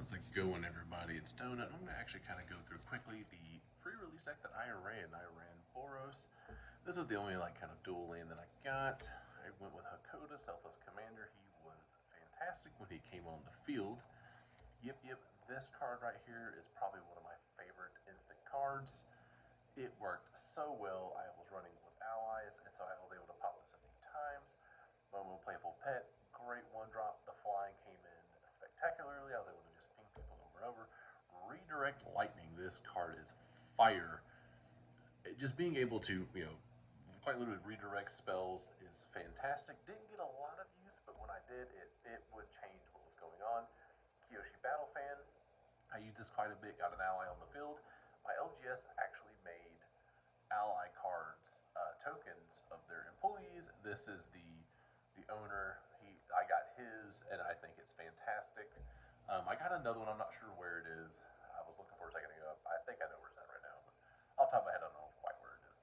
How's it going, everybody? It's Donut. I'm going to actually kind of go through quickly the pre-release deck that I ran. I ran Boros. This is the only kind of dual land that I got. I went with Hakoda, Selfless Commander. He was fantastic when he came on the field. Yep. This card right here is probably one of my favorite instant cards. It worked so well. I was running with allies, and so I was able to pop this a few times. Momo Playful Pet, great one drop. The flying came in spectacularly. I was able to just ping people over and over. Redirect Lightning, this card is fire. Just being able to, quite literally redirect spells is fantastic. Didn't get a lot of use, but when I did, it would change what was going on. Kyoshi Battle Fan, I used this quite a bit, got an ally on the field. My LGS actually made ally cards, tokens of their employees. This is the owner. I got his, and I think it's fantastic. I got another one. I'm not sure where it is. I was looking for a second ago. I think I know where it's at right now, but off the top of my head, I don't know quite where it is.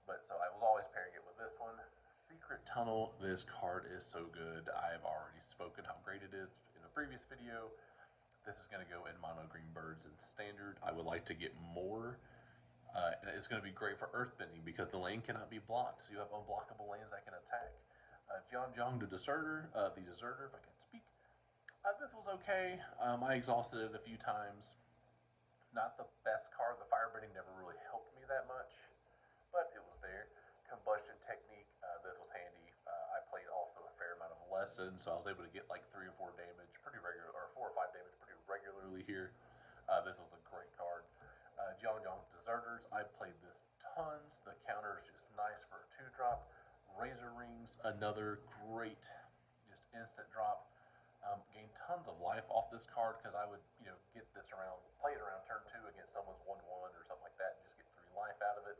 But so I was always pairing it with this one. Secret Tunnel. This card is so good. I've already spoken how great it is in a previous video. This is going to go in Mono Green Birds and Standard. I would like to get more. And it's going to be great for Earthbending because the lane cannot be blocked. So you have unblockable lanes that can attack. Jiang the Deserter, if I can speak. This was okay. I exhausted it a few times. Not the best card. The Firebending never really helped me that much, but it was there. Combustion Technique, this was handy. I played also a fair amount of lessons, so I was able to get like 3 or 4 damage pretty regular, or 4 or 5 damage pretty regularly here. This was a great card. Jiang Deserters, I played this tons. The counter is just nice for a 2-drop. Razor Rings, another great, just instant drop. Gained tons of life off this card because I would, get this around, play it around turn 2 against someone's 1/1 or something like that, and just get 3 life out of it.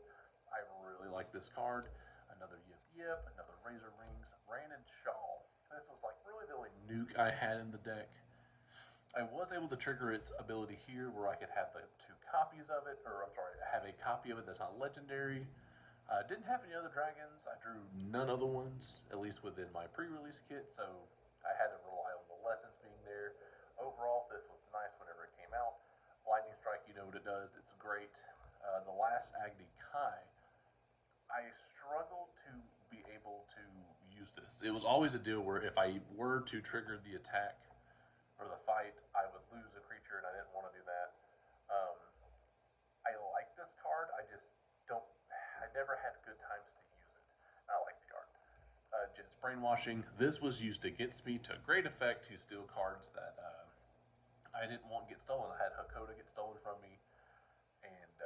I really like this card. Another Yip, another Razor Rings, Rain and Shawl. This was like really the only nuke I had in the deck. I was able to trigger its ability here where I could have the 2 copies of it, or I'm sorry, have a copy of it that's not legendary. Didn't have any other dragons. I drew none other ones, at least within my pre-release kit, so I had to rely on the lessons being there. Overall, this was nice whenever it came out. Lightning Strike, you know what it does. It's great. The last Agni Kai, I struggled to be able to use this. It was always a deal where if I were to trigger the attack or the fight, I would lose a creature, and I didn't want to do that. I like this card. I never had good times to use it. I like the art. Jet's Brainwashing. This was used against me to great effect to steal cards that I didn't want get stolen. I had Hakoda get stolen from me, and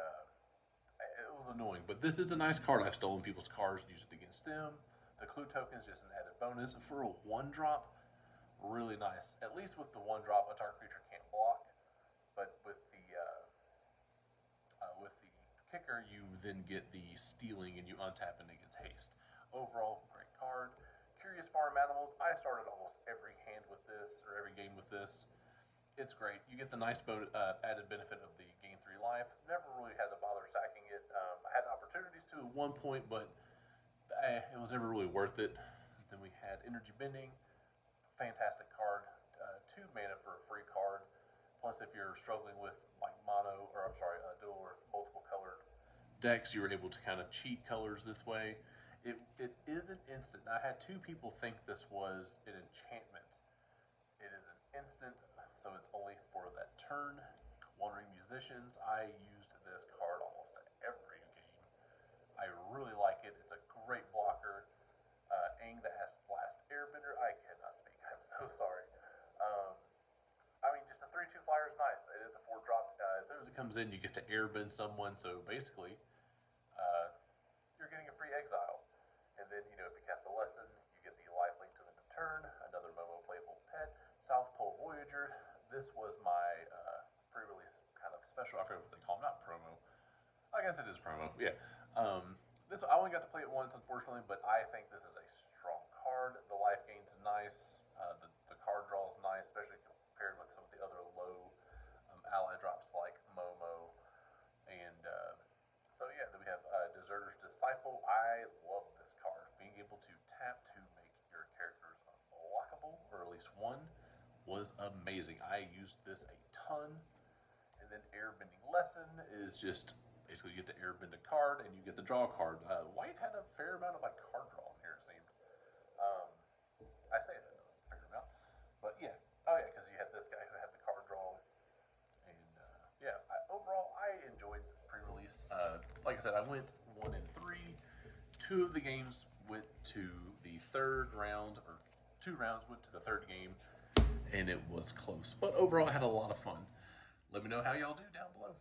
it was annoying. But this is a nice card. I've stolen people's cards, used it against them. The Clue Token is just an added bonus. For a 1-drop, really nice. At least with the 1-drop, a target creature can't block. But with the kicker, you then get the stealing and you untap and it gets haste. Overall, great card. Curious Farm Animals. I started almost every hand with this, or every game with this. It's great. You get the nice added benefit of the gain 3 life. Never really had to bother sacking it. I had opportunities to at one point, but it was never really worth it. Then we had Energy Bending. Fantastic card. 2 mana for a free card. Plus, if you're struggling with dual or multiple colored decks, you were able to kind of cheat colors this way. It is an instant. I had 2 people think this was an enchantment. It is an instant, so it's only for that turn. Wandering Musicians, I used this card almost every game. I really like it. It's a great blocker. Aang the Last Airbender. I cannot speak. I'm so sorry. Just a 3/2 flyer is nice. It is a 4-drop. As soon as it comes in, you get to airbend someone. So basically, you're getting a free exile. And then, if you cast a lesson, you get the life link to the turn. Another Momo Playful Pet. South Pole Voyager. This was my pre-release kind of special. I forget what they call them. Not promo. I guess it is promo. Yeah. I only got to play it once, unfortunately, but I think this is a strong card. The life gain's nice. The card draw is nice, especially compared with some of the other low ally drops like Momo. And then we have Deserter's Disciple. I love this card. Being able to tap to make characters unblockable, or at least one, was amazing. I used this a ton. And then Airbending Lesson is just basically you get to airbend a card and you get the draw card. White had a fair amount of like card draw in here, it seemed. I say that a fair amount, but yeah. Oh yeah, because you had this guy who had the card draw, and yeah. Overall, I enjoyed the pre-release. Like I said, I went 1 and 3. 2 of the games went to the third round, or 2 rounds went to the third game, and it was close. But overall, I had a lot of fun. Let me know how y'all do down below.